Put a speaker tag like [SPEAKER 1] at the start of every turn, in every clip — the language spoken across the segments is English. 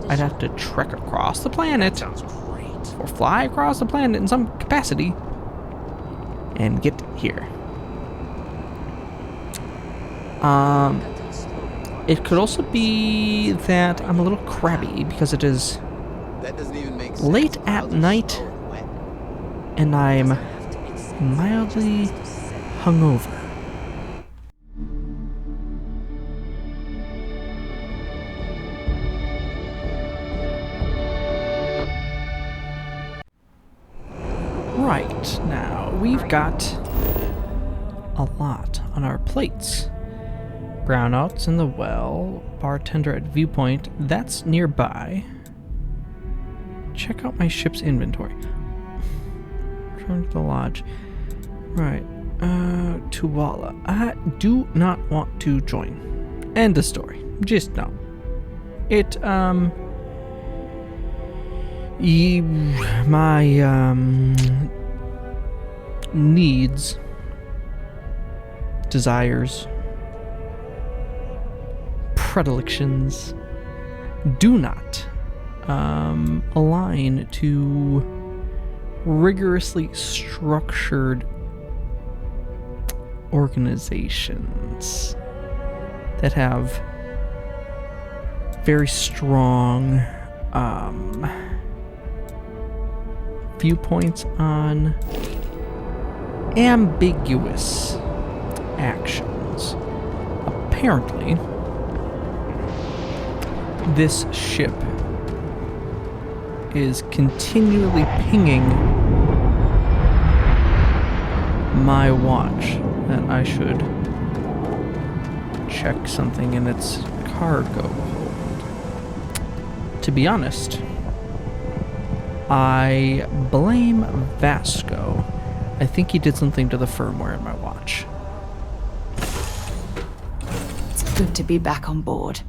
[SPEAKER 1] I'd have to trek across the planet.
[SPEAKER 2] Sounds great.
[SPEAKER 1] Or fly across the planet in some capacity. And get here. It could also be that I'm a little crabby because it is late at night and I'm mildly hungover. Right, now we've got a lot on our plates. Brownouts in the well, bartender at viewpoint, that's nearby. Check out my ship's inventory. Return to the lodge. Right, Tuwala. I do not want to join. End the story. Just no. It, my, needs, desires, predilections do not align to rigorously structured organizations that have very strong viewpoints on ambiguous actions. Apparently, this ship is continually pinging my watch that I should check something in its cargo hold. To be honest, I blame Vasco. I think he did something to the firmware in my watch.
[SPEAKER 3] It's good to be back on board.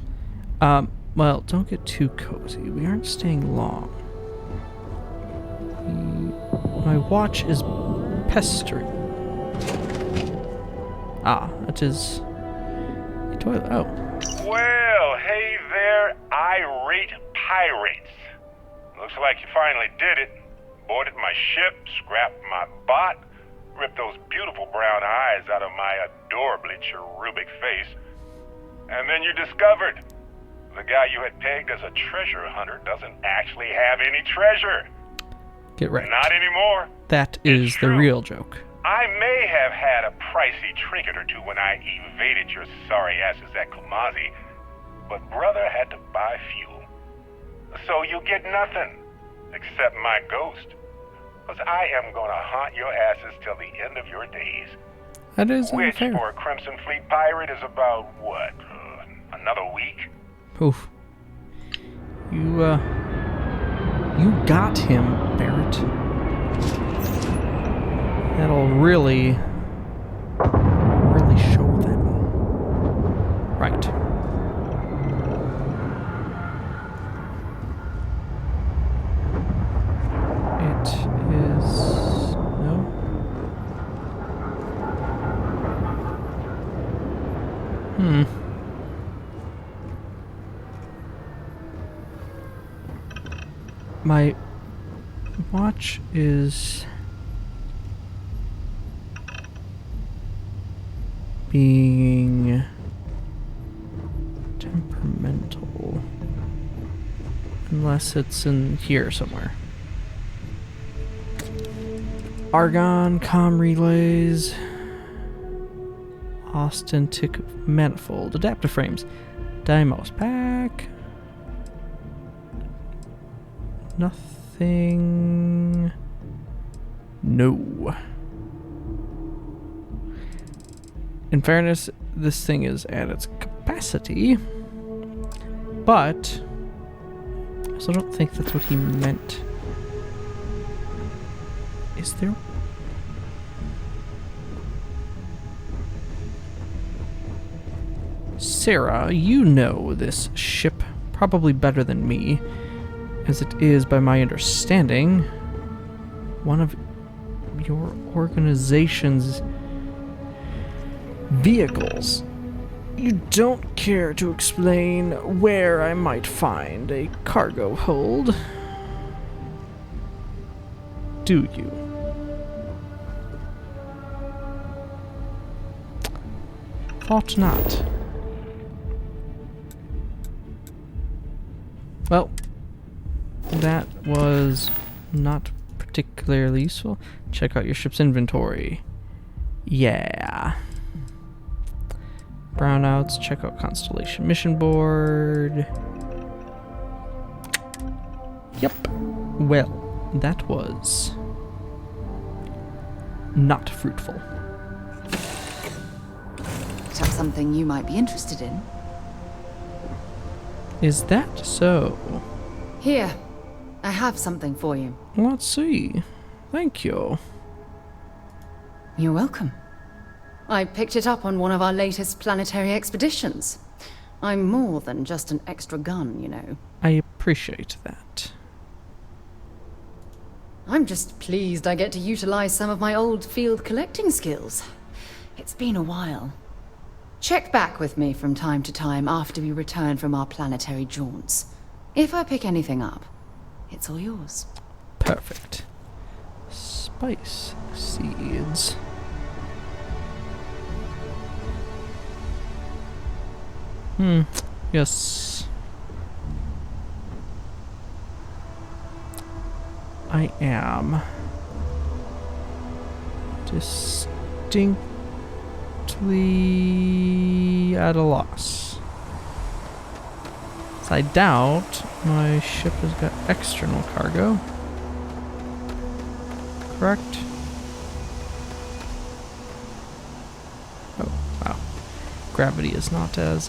[SPEAKER 1] Well, don't get too cozy. We aren't staying long. My watch is pestering. Ah, that is a toilet. Oh.
[SPEAKER 4] Well, hey there, irate pirates. Looks like you finally did it. Boarded my ship, scrapped my bot, ripped those beautiful brown eyes out of my adorably cherubic face, and then you discovered the guy you had pegged as a treasure hunter doesn't actually have any treasure.
[SPEAKER 1] Get right.
[SPEAKER 4] Not anymore.
[SPEAKER 1] That is the real joke.
[SPEAKER 4] I may have had a pricey trinket or two when I evaded your sorry asses at Kumazi, but brother had to buy fuel. So you get nothing, except my ghost. Because I am gonna haunt your asses till the end of your days.
[SPEAKER 1] That is
[SPEAKER 4] Which,
[SPEAKER 1] unfair.
[SPEAKER 4] for a Crimson Fleet pirate, is about, what, another week?
[SPEAKER 1] Oof. You got him, Barrett. That'll really show them. Right. It is... no? My watch is being temperamental, unless it's in here somewhere. Argon, comm relays, Austenitic manifold, adaptive frames, Dymos pack. Nothing. No. In fairness, this thing is at its capacity, but I also don't think that's what he meant. Is there? Sarah, you know this ship probably better than me, as it is, by my understanding, one of your organization's vehicles. You don't care to explain where I might find a cargo hold, do you? Thought not. Well, that was not particularly useful. Check out your ship's inventory. Yeah. Brownouts, check out Constellation mission board. Yep. Well, that was not fruitful.
[SPEAKER 3] That's something you might be interested in.
[SPEAKER 1] Is that so?
[SPEAKER 3] Here, I have something for you.
[SPEAKER 1] Let's see. Thank you.
[SPEAKER 3] You're welcome. I picked it up on one of our latest planetary expeditions. I'm more than just an extra gun, you know.
[SPEAKER 1] I appreciate that.
[SPEAKER 3] I'm just pleased I get to utilize some of my old field collecting skills. It's been a while. Check back with me from time to time after we return from our planetary jaunts. If I pick anything up, it's all yours.
[SPEAKER 1] Perfect. Spice seeds. Yes. I am distinctly at a loss. So I doubt my ship has got external cargo. Correct? Oh, wow. Gravity is not as,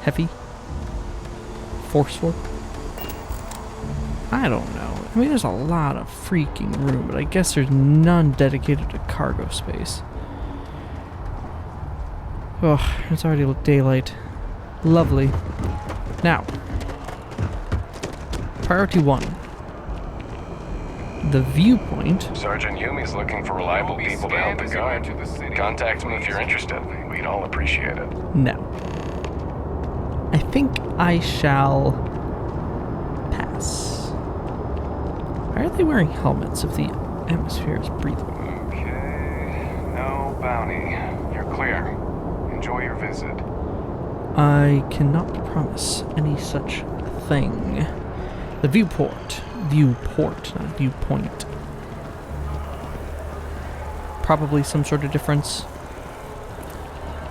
[SPEAKER 1] heavy. Forceful. I don't know. I mean, there's a lot of freaking room, but I guess there's none dedicated to cargo space. Oh, it's already daylight. Lovely. Now, priority 1. The viewpoint.
[SPEAKER 2] Sergeant Yumi's looking for reliable people to help the guard. Contact him if you're interested. We'd all appreciate it.
[SPEAKER 1] No. I think I shall pass. Why are they wearing helmets if the atmosphere is breathable?
[SPEAKER 2] Okay. No bounty. You're clear. Enjoy your visit.
[SPEAKER 1] I cannot promise any such thing. The viewport. Viewport, not viewpoint. Probably some sort of difference.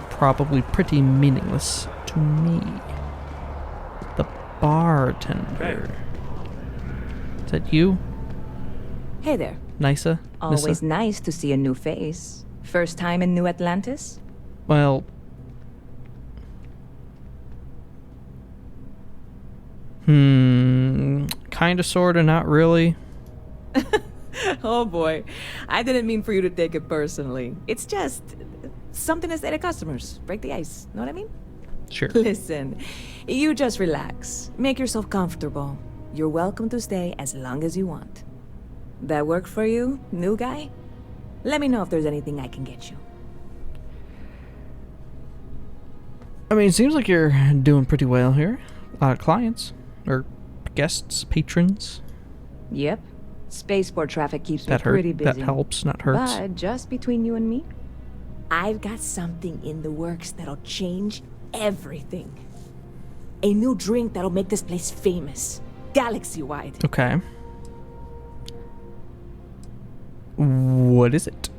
[SPEAKER 1] Probably pretty meaningless to me. The bartender. Is that you,
[SPEAKER 5] Hey there.
[SPEAKER 1] Nisa?
[SPEAKER 5] Always
[SPEAKER 1] Nissa?
[SPEAKER 5] nice to see a new face. First time in New Atlantis?
[SPEAKER 1] Well... Kinda, sorta, not really.
[SPEAKER 5] Oh boy. I didn't mean for you to take it personally. It's just something to say to customers. Break the ice. Know what I mean?
[SPEAKER 1] Sure.
[SPEAKER 5] Listen, you just relax. Make yourself comfortable. You're welcome to stay as long as you want. That work for you, new guy? Let me know if there's anything I can get you.
[SPEAKER 1] I mean, it seems like you're doing pretty well here. A lot of clients. Or guests, patrons.
[SPEAKER 5] Yep. Spaceport traffic keeps me
[SPEAKER 1] That
[SPEAKER 5] pretty busy.
[SPEAKER 1] That helps, not hurts.
[SPEAKER 5] But just between you and me, I've got something in the works that'll change everything. A new drink that'll make this place famous. Galaxy-wide.
[SPEAKER 1] Okay. What is it?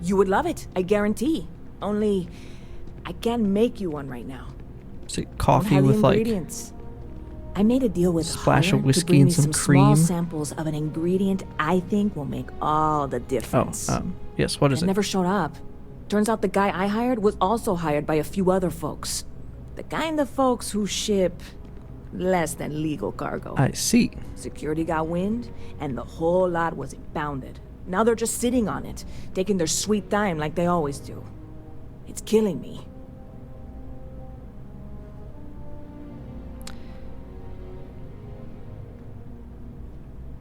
[SPEAKER 5] You would love it, I guarantee. Only, I can't make you one right now.
[SPEAKER 1] Is it
[SPEAKER 5] Don't
[SPEAKER 1] coffee
[SPEAKER 5] have the
[SPEAKER 1] with like
[SPEAKER 5] ingredients. I made a deal with
[SPEAKER 1] splash of
[SPEAKER 5] Holler
[SPEAKER 1] whiskey
[SPEAKER 5] to bring
[SPEAKER 1] and
[SPEAKER 5] me
[SPEAKER 1] some
[SPEAKER 5] small
[SPEAKER 1] cream?
[SPEAKER 5] samples of an ingredient I think will make all the difference.
[SPEAKER 1] yes, what is
[SPEAKER 5] It
[SPEAKER 1] it?
[SPEAKER 5] never showed up. Turns out the guy I hired was also hired by a few other folks. The kind of folks who ship less than legal cargo.
[SPEAKER 1] I see.
[SPEAKER 5] Security got wind, and the whole lot was impounded. Now they're just sitting on it, taking their sweet time like they always do. It's killing me.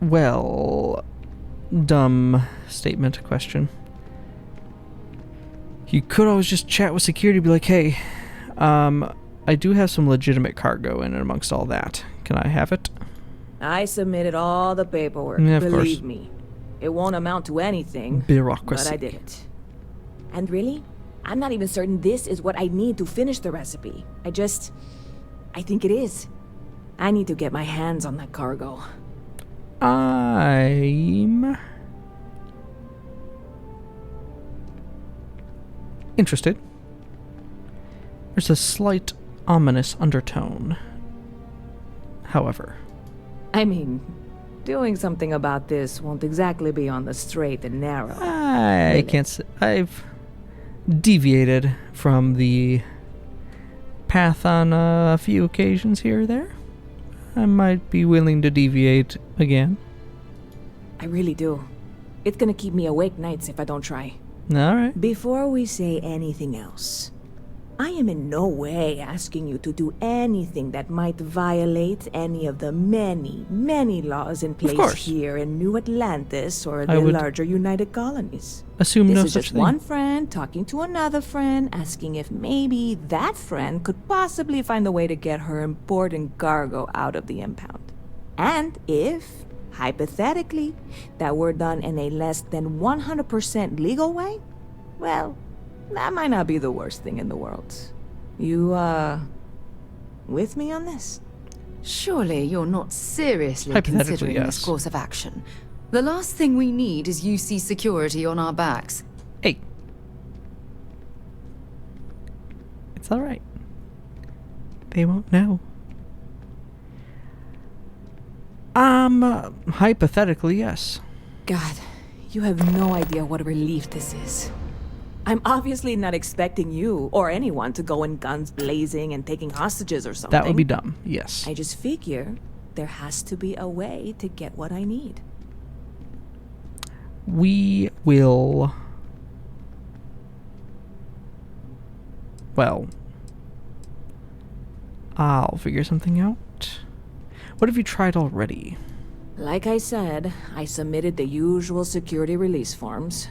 [SPEAKER 1] Well, dumb statement question. You could always just chat with security, be like, hey, I do have some legitimate cargo in and amongst all that. Can I have it?
[SPEAKER 5] I submitted all the paperwork.
[SPEAKER 1] Yeah, of
[SPEAKER 5] Believe
[SPEAKER 1] course.
[SPEAKER 5] me. It won't amount to anything.
[SPEAKER 1] Bureaucracy.
[SPEAKER 5] But I did it. And really, I'm not even certain this is what I need to finish the recipe. I think it is. I need to get my hands on that cargo.
[SPEAKER 1] I'm interested. There's a slight ominous undertone. However,
[SPEAKER 5] I mean, doing something about this won't exactly be on the straight and narrow.
[SPEAKER 1] I can't say I've deviated from the path on a few occasions here or there. I might be willing to deviate again.
[SPEAKER 5] I really do. It's gonna keep me awake nights if I don't try.
[SPEAKER 1] Alright.
[SPEAKER 5] Before we say anything else, I am in no way asking you to do anything that might violate any of the many, many laws in place
[SPEAKER 1] course.
[SPEAKER 5] here in New Atlantis or
[SPEAKER 1] I
[SPEAKER 5] the
[SPEAKER 1] would
[SPEAKER 5] larger United Colonies.
[SPEAKER 1] Assume
[SPEAKER 5] This
[SPEAKER 1] no
[SPEAKER 5] is
[SPEAKER 1] such
[SPEAKER 5] just
[SPEAKER 1] thing.
[SPEAKER 5] one friend talking to another friend, asking if maybe that friend could possibly find a way to get her important cargo out of the impound. And if, hypothetically, that were done in a less than 100% legal way, well, that might not be the worst thing in the world. You, with me on this?
[SPEAKER 3] Surely you're not seriously
[SPEAKER 1] Hypothetically,
[SPEAKER 3] considering
[SPEAKER 1] yes.
[SPEAKER 3] this course of action. The last thing we need is UC security on our backs.
[SPEAKER 1] Hey. It's alright. They won't know. Hypothetically, yes.
[SPEAKER 5] God, you have no idea what a relief this is. I'm obviously not expecting you or anyone to go in guns blazing and taking hostages or something.
[SPEAKER 1] That would be dumb, yes.
[SPEAKER 5] I just figure there has to be a way to get what I need.
[SPEAKER 1] We will... Well... I'll figure something out. What have you tried already?
[SPEAKER 5] Like I said, I submitted the usual security release forms.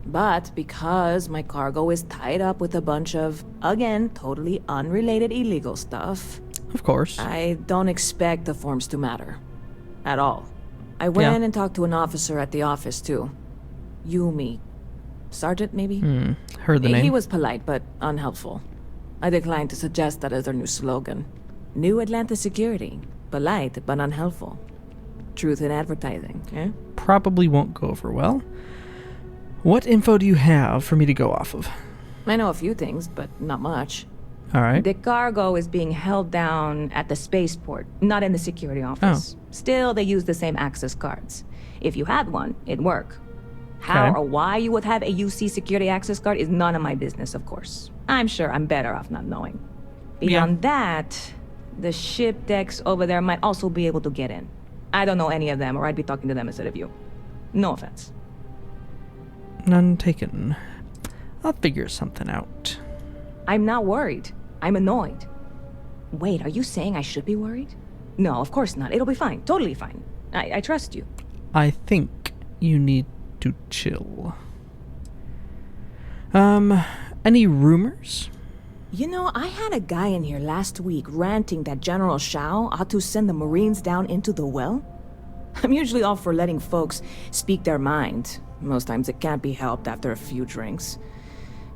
[SPEAKER 5] But because my cargo is tied up with a bunch of, again, totally unrelated illegal stuff,
[SPEAKER 1] Of course.
[SPEAKER 5] I don't expect the forms to matter. At all. I went and talked to an officer at the office, too. Yumi. Sergeant, maybe?
[SPEAKER 1] Heard the name.
[SPEAKER 5] He was polite, but unhelpful. I declined to suggest that as their new slogan. New Atlantis Security. Polite, but unhelpful. Truth in advertising, eh?
[SPEAKER 1] Probably won't go over well. What info do you have for me to go off of?
[SPEAKER 5] I know a few things, but not much.
[SPEAKER 1] Alright.
[SPEAKER 5] The cargo is being held down at the spaceport, not in the security office. Still, they use the same access cards. If you had one, it'd work. How
[SPEAKER 1] Okay.
[SPEAKER 5] or why you would have a UC security access card is none of my business, of course. I'm sure I'm better off not knowing. Beyond that, the ship decks over there might also be able to get in. I don't know any of them, or I'd be talking to them instead of you. No offense.
[SPEAKER 1] None taken. I'll figure something out.
[SPEAKER 5] I'm not worried. I'm annoyed. Wait, are you saying I should be worried? No, of course not. It'll be fine. Totally fine. I trust you.
[SPEAKER 1] I think you need to chill. Any rumors?
[SPEAKER 5] You know, I had a guy in here last week ranting that General Shao ought to send the Marines down into the well. I'm usually all for letting folks speak their mind. Most times it can't be helped after a few drinks.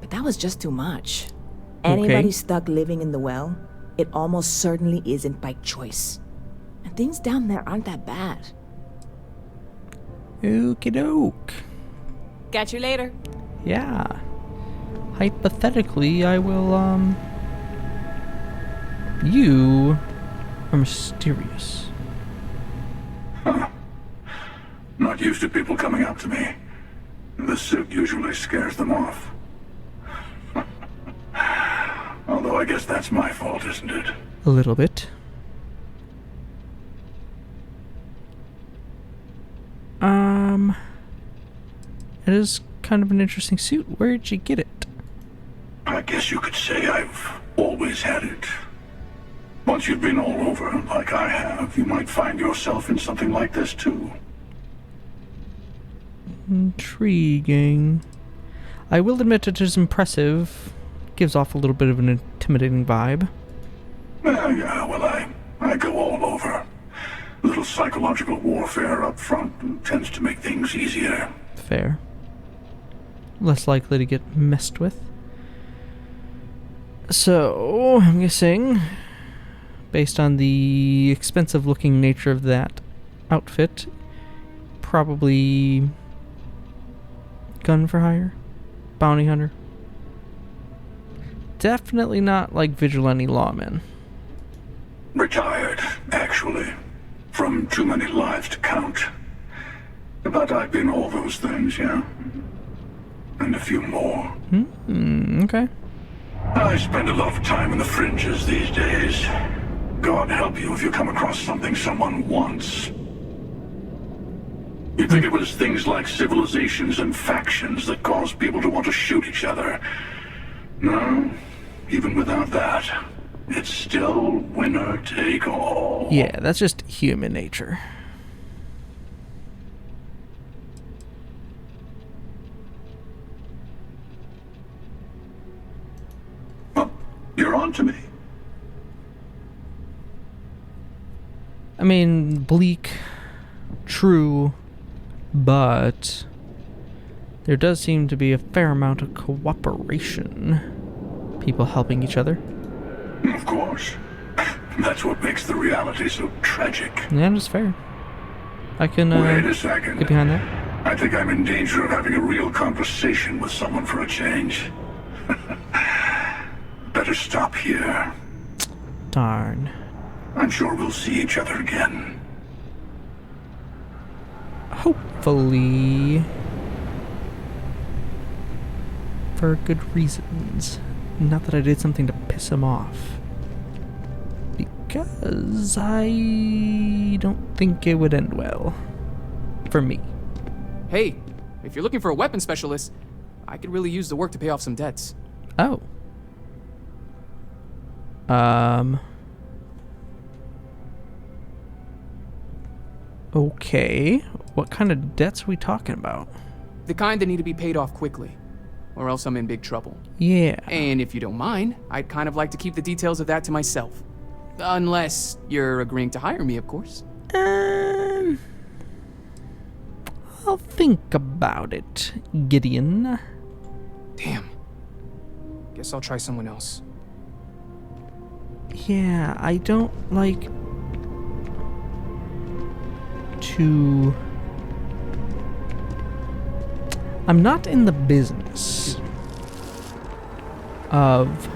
[SPEAKER 5] But that was just too much. Anybody stuck living in the well, it almost certainly isn't by choice. And things down there aren't that bad.
[SPEAKER 1] Okie doke.
[SPEAKER 5] Catch you later.
[SPEAKER 1] Yeah. Hypothetically, I will, You are mysterious.
[SPEAKER 6] Not used to people coming up to me. The suit usually scares them off. Although I guess that's my fault, isn't it?
[SPEAKER 1] A little bit. It is kind of an interesting suit. Where'd you get it?
[SPEAKER 6] I guess you could say I've always had it. Once you've been all over, like I have, you might find yourself in something like this too.
[SPEAKER 1] Intriguing. I will admit it is impressive. Gives off a little bit of an intimidating vibe.
[SPEAKER 6] Yeah, well, I go all over. A little psychological warfare up front tends to make things easier.
[SPEAKER 1] Fair. Less likely to get messed with. So, I'm guessing, based on the expensive looking nature of that outfit, probably gun for hire? Bounty hunter? Definitely not like vigilante lawman.
[SPEAKER 6] Retired, actually. From too many lives to count. But I've been all those things, yeah. And a few more.
[SPEAKER 1] Okay.
[SPEAKER 6] I spend a lot of time in the fringes these days. God help you if you come across something someone wants. You'd think it was things like civilizations and factions that cause people to want to shoot each other. No, even without that, it's still winner take all.
[SPEAKER 1] Yeah, that's just human nature.
[SPEAKER 6] Well, you're on to me.
[SPEAKER 1] I mean, bleak, true, but there does seem to be a fair amount of cooperation. People helping each other.
[SPEAKER 6] Of course. That's what makes the reality so tragic.
[SPEAKER 1] Yeah, that's fair. I can
[SPEAKER 6] Wait a second.
[SPEAKER 1] get behind that.
[SPEAKER 6] I think I'm in danger of having a real conversation with someone for a change. Better stop here.
[SPEAKER 1] Darn.
[SPEAKER 6] I'm sure we'll see each other again.
[SPEAKER 1] Hopefully for good reasons. Not that I did something to piss him off. Because I don't think it would end well. For me.
[SPEAKER 7] Hey, if you're looking for a weapon specialist, I could really use the work to pay off some debts.
[SPEAKER 1] Oh. Okay. What kind of debts are we talking about?
[SPEAKER 7] The kind that need to be paid off quickly, or else I'm in big trouble.
[SPEAKER 1] Yeah.
[SPEAKER 7] And if you don't mind, I'd kind of like to keep the details of that to myself. Unless you're agreeing to hire me, of course.
[SPEAKER 1] I'll think about it, Gideon.
[SPEAKER 7] Damn. Guess I'll try someone else.
[SPEAKER 1] Yeah, I don't like to... I'm not in the business of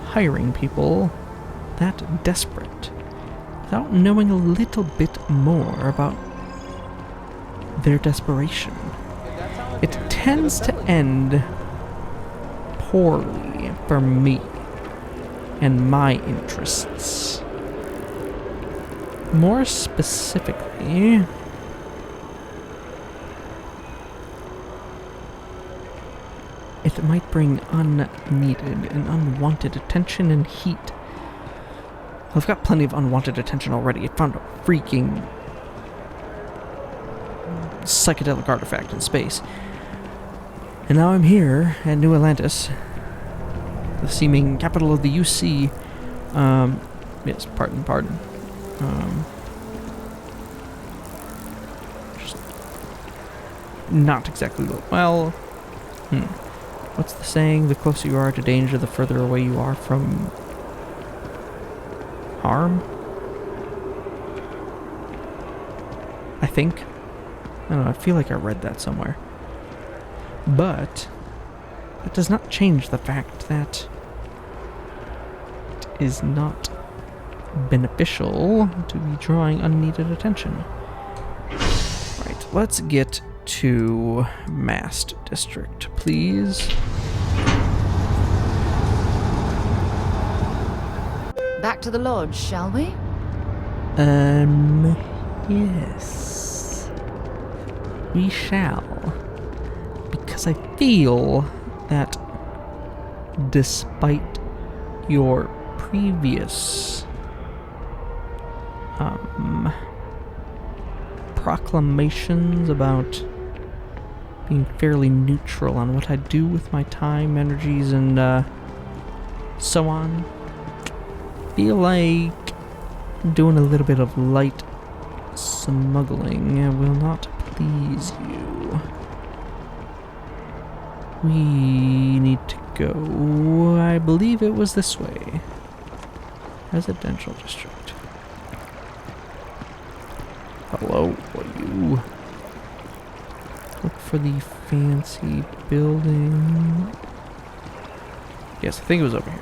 [SPEAKER 1] hiring people that desperate without knowing a little bit more about their desperation. It tends to end poorly for me and my interests. More specifically, it might bring unneeded and unwanted attention and heat. I've got plenty of unwanted attention already. I found a freaking psychedelic artifact in space. And now I'm here at New Atlantis, the seeming capital of the UC. Yes, pardon. Just not exactly well. What's the saying? The closer you are to danger, the further away you are from harm? I think. I don't know, I feel like I read that somewhere. But that does not change the fact that it is not beneficial to be drawing unneeded attention. Right, let's get to Mast District, please.
[SPEAKER 3] Back to the lodge, shall we?
[SPEAKER 1] Yes. We shall. Because I feel that despite your previous proclamations about being fairly neutral on what I do with my time, energies, and so on. Feel like doing a little bit of light smuggling will not please you. We need to go, I believe it was this way. Residential district. Hello, what are you? Look for the fancy building. Yes, I think it was over here.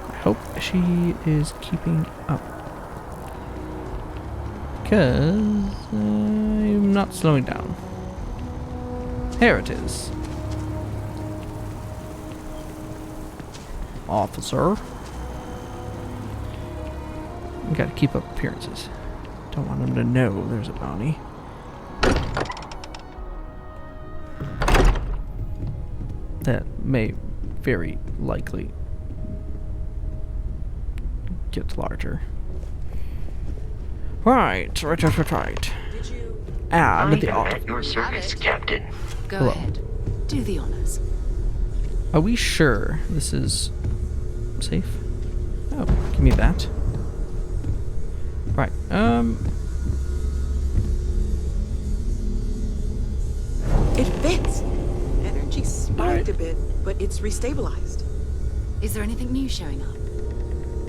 [SPEAKER 1] I hope she is keeping up. Because I'm not slowing down. Here it is. Officer. We gotta keep up appearances. Don't want him to know there's a bounty. That may very likely get larger. Right.
[SPEAKER 5] Did you...
[SPEAKER 1] And the
[SPEAKER 8] At your service, Captain.
[SPEAKER 3] Go
[SPEAKER 1] Hello.
[SPEAKER 3] ahead. Do the honors.
[SPEAKER 1] Are we sure this is safe? Oh, give me that. Right,
[SPEAKER 9] It fits. Energy spiked a bit, but it's restabilized.
[SPEAKER 3] Is there anything new showing up?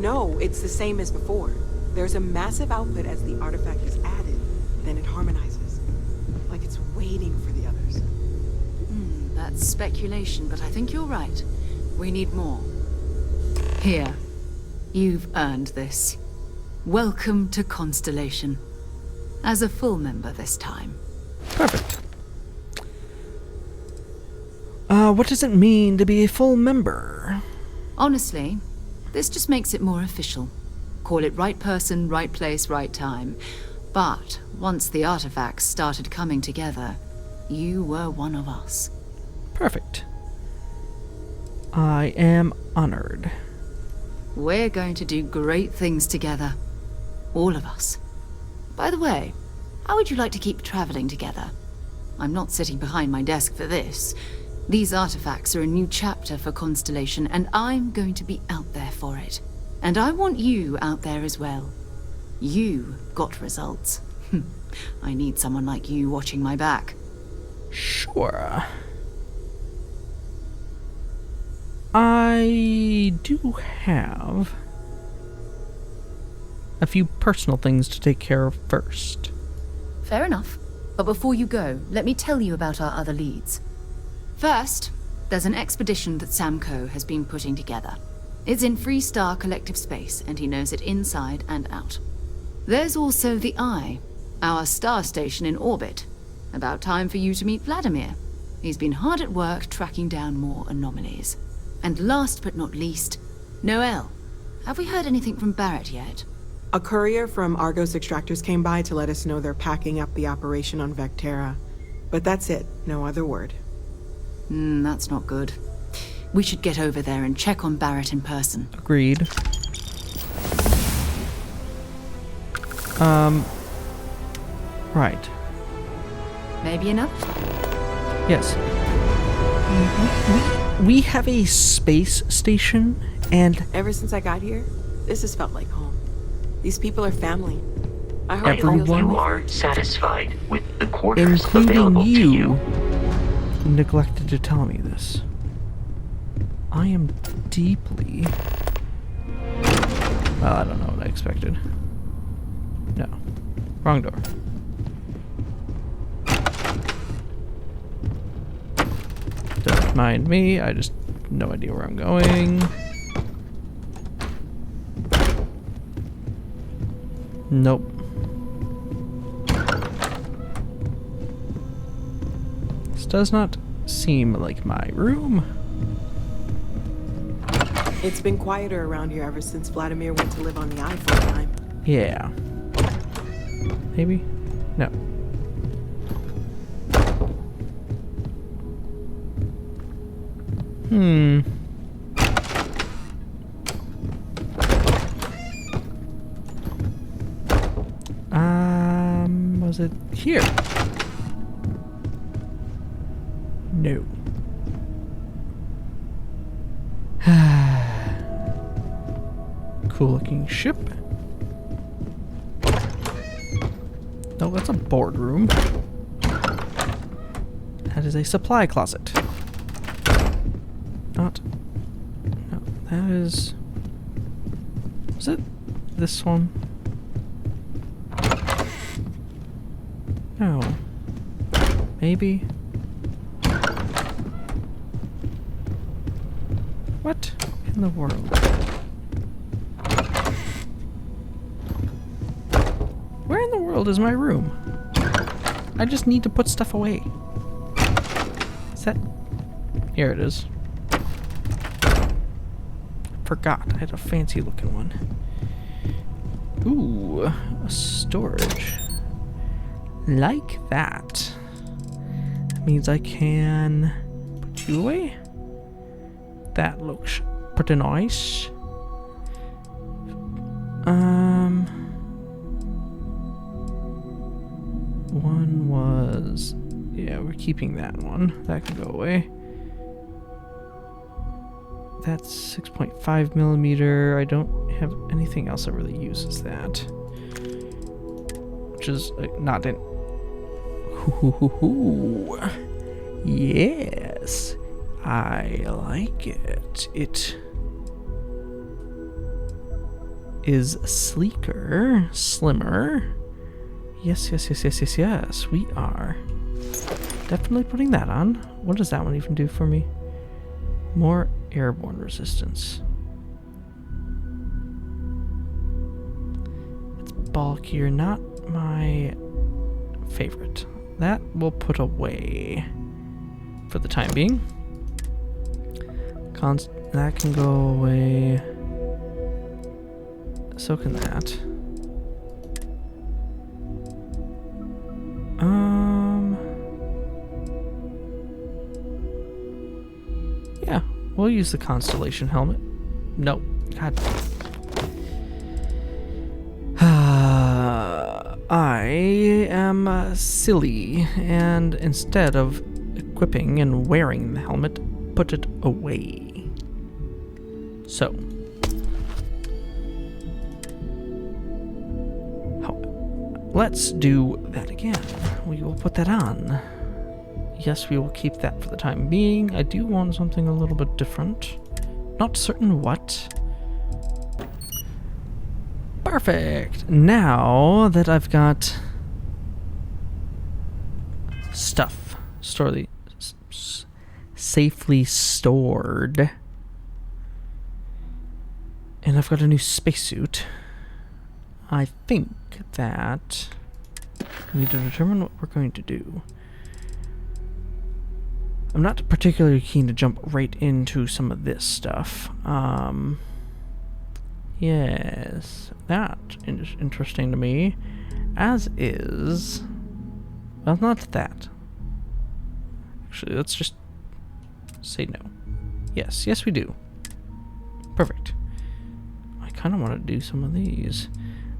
[SPEAKER 9] No, it's the same as before. There's a massive output as the artifact is added, then it harmonizes. Like it's waiting for the others.
[SPEAKER 3] That's speculation, but I think you're right. We need more. Here. You've earned this. Welcome to Constellation. As a full member this time.
[SPEAKER 1] perfect. What does it mean to be a full member?
[SPEAKER 3] Honestly, this just makes it more official. Call it right person, right place, right time. But once the artifacts started coming together, you were one of us.
[SPEAKER 1] Perfect. I am honored.
[SPEAKER 3] We're going to do great things together. All of us. By the way, how would you like to keep traveling together? I'm not sitting behind my desk for this. These artifacts are a new chapter for Constellation, and I'm going to be out there for it. And I want you out there as well. You got results. I need someone like you watching my back.
[SPEAKER 1] Sure. I do have a few personal things to take care of first.
[SPEAKER 3] Fair enough. But before you go, let me tell you about our other leads. First, there's an expedition that Samco has been putting together. It's in Freestar Collective Space, and he knows it inside and out. There's also the Eye, our star station in orbit. About time for you to meet Vladimir. He's been hard at work tracking down more anomalies. And last but not least, Noel. Have we heard anything from Barrett yet?
[SPEAKER 9] A courier from Argos Extractors came by to let us know they're packing up the operation on Vectera. But that's it, no other word.
[SPEAKER 3] That's not good. We should get over there and check on Barrett in person.
[SPEAKER 1] Agreed. Right.
[SPEAKER 3] Maybe enough?
[SPEAKER 1] Yes. We have a space station, and
[SPEAKER 9] Ever since I got here, this has felt like home. These people are family. I hope
[SPEAKER 8] I
[SPEAKER 9] it
[SPEAKER 8] hope
[SPEAKER 9] feels like
[SPEAKER 8] you
[SPEAKER 9] home.
[SPEAKER 8] are satisfied with the quarters
[SPEAKER 1] including
[SPEAKER 8] available to
[SPEAKER 1] you,
[SPEAKER 8] you.
[SPEAKER 1] neglected to tell me this. I am deeply... Well, I don't know what I expected. No. Wrong door. Don't mind me, I just have no idea where I'm going. Nope. This does not seem like my room.
[SPEAKER 9] It's been quieter around here ever since Vladimir went to live on the Eye for a time.
[SPEAKER 1] Yeah. Maybe? No. is it here? No. Cool looking ship. No, that's a boardroom. That is a supply closet. Not. No, that is. Is it this one? No. Maybe. What in the world? Where in the world is my room? I just need to put stuff away. Is that... Here it is. Forgot. I had a fancy looking one. Ooh, a storage. Like that. That means I can put you away. That looks pretty nice. One was... Yeah, we're keeping that one. That can go away. That's 6.5 millimeter. I don't have anything else that really uses that. Which is not in... Yes. I like it. It is sleeker, slimmer. Yes. We are definitely putting that on. What does that one even do for me? More airborne resistance. It's bulkier, not my favorite. That we'll put away for the time being. That can go away. So can that. Yeah, we'll use the Constellation helmet. Nope. God. I am silly, and instead of equipping and wearing the helmet, put it away. So. Let's do that again. We will put that on. Yes, we will keep that for the time being. I do want something a little bit different. Not certain what. Perfect. Now that I've got stuff safely stored, and I've got a new spacesuit, I think that we need to determine what we're going to do. I'm not particularly keen to jump right into some of this stuff. Yes, that is interesting to me. As is... Well, not that. Actually, let's just say no. Yes we do. Perfect. I kind of want to do some of these.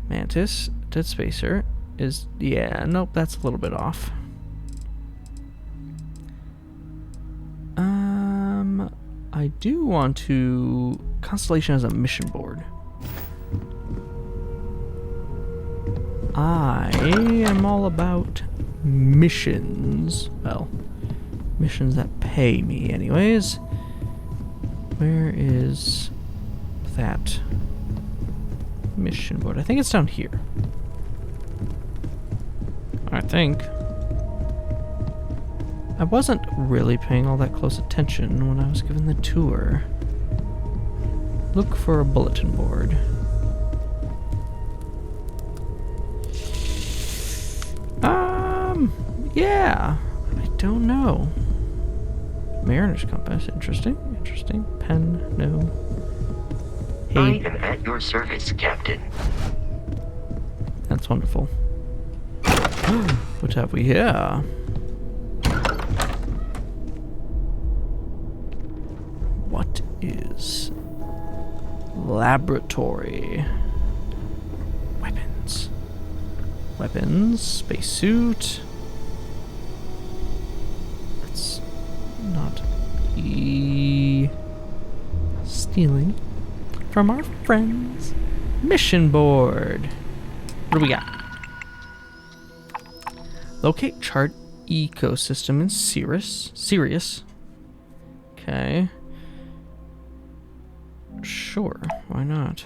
[SPEAKER 1] Mantis, Dead Spacer is... Yeah, nope, that's a little bit off. I do want to... Constellation as a mission board. I am all about missions. Well, missions that pay me anyways. Where is that mission board? I think it's down here. I think. I wasn't really paying all that close attention when I was given the tour. Look for a bulletin board. Yeah. I don't know. Mariner's compass. Interesting. Pen. No. Hey.
[SPEAKER 8] I am at your service, Captain.
[SPEAKER 1] That's wonderful. What have we here? What is laboratory weapons? Weapons, spacesuit. Let's not be stealing from our friends. Mission board. What do we got? Locate chart ecosystem in Sirius. Okay. Sure, why not?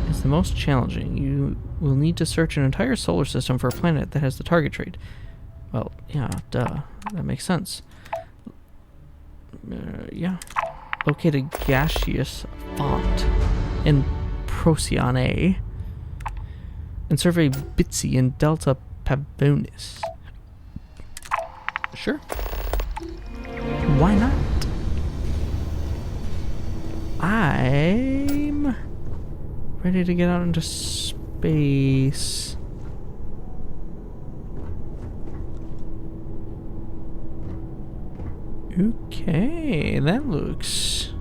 [SPEAKER 1] It's the most challenging. You will need to search an entire solar system for a planet that has the target trait. Well, yeah, duh. That makes sense. Yeah. Locate a gaseous font in Procyon A. And survey Bitsy in Delta Pavonis. Sure. Why not? I'm ready to get out into space. Okay, that looks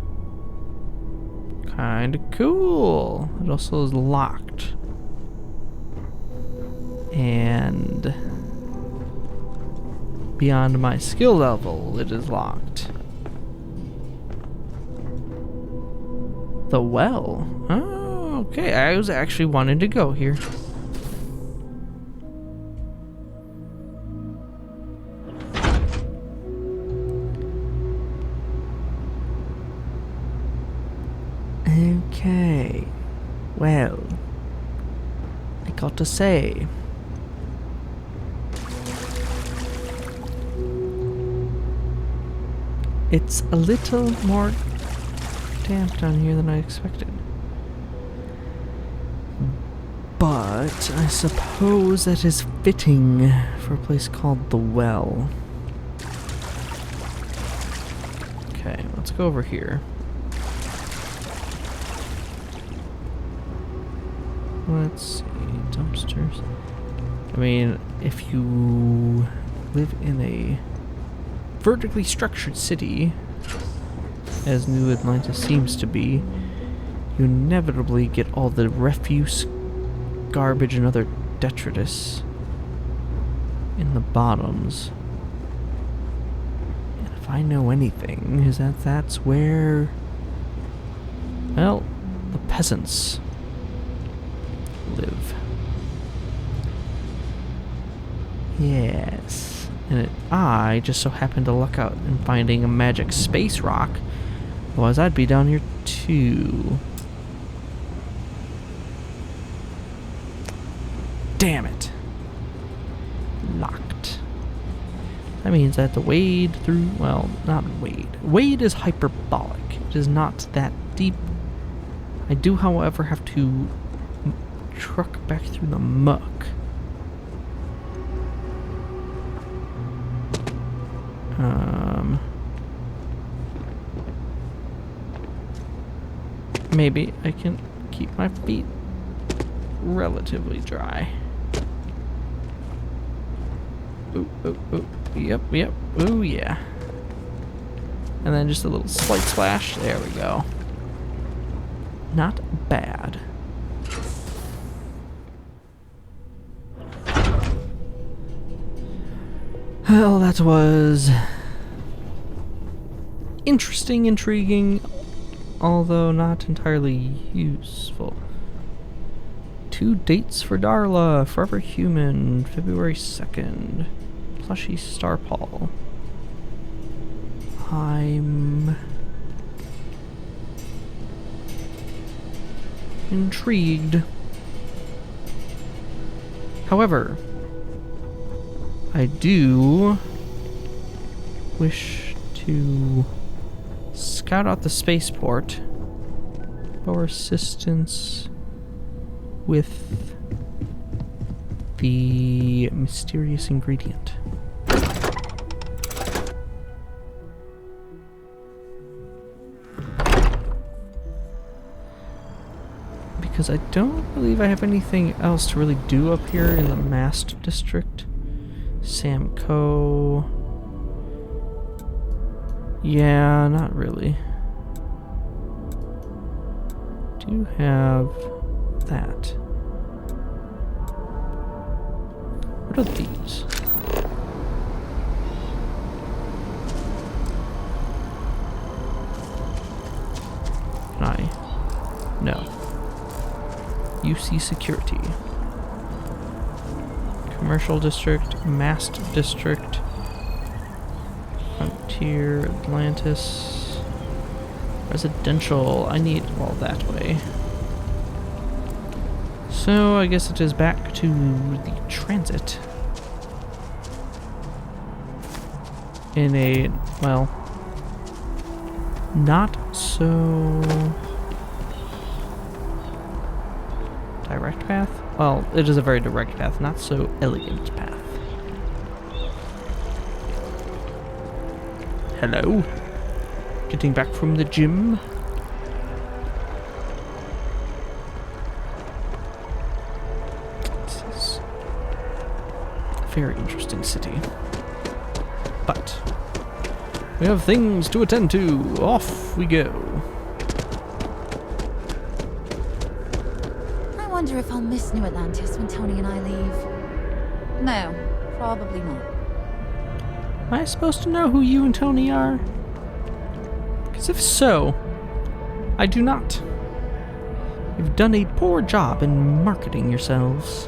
[SPEAKER 1] kind of cool. It also is locked. And beyond my skill level, it is locked. The well. Oh, okay. I was actually wanting to go here. Okay. Well, I got to say, it's a little more damp down here than I expected. But I suppose that is fitting for a place called the Well. Okay, let's go over here. Let's see, dumpsters. I mean, if you live in a vertically structured city, as New Atlantis seems to be, you inevitably get all the refuse, garbage, and other detritus in the bottoms. And if I know anything, is that that's where, well, the peasants live. Yes. And I just so happened to luck out in finding a magic space rock. Otherwise, I'd be down here too. Damn it. Locked. That means I have to wade through, well, not wade. Wade is hyperbolic. It is not that deep. I do, however, have to truck back through the muck. Maybe I can keep my feet relatively dry. Ooh, ooh, ooh. Yep, yep. Ooh, yeah. And then just a little slight splash. There we go. Not bad. Well, that was interesting, intriguing, although not entirely useful. 2 dates for Darla, Forever Human, February 2nd, Plushy Starpaul. I'm intrigued. However, I do wish to scout out the spaceport for assistance with the mysterious ingredient. Because I don't believe I have anything else to really do up here in the Mast District. Samco. Yeah, not really. Do have that. What are these? Can I? No. UC Security. Commercial District, Mast District, Frontier, Atlantis, Residential. I need all that way. So I guess it is back to the transit. In a, well, not so direct path? Well, it is a very direct path, not so elegant path. Hello? Getting back from the gym? This is a very interesting city. But we have things to attend to. Off we go.
[SPEAKER 10] I wonder if I'll miss New Atlantis when Tony and I leave. No, probably not.
[SPEAKER 1] Am I supposed to know who you and Tony are? Because if so, I do not. You've done a poor job in marketing yourselves.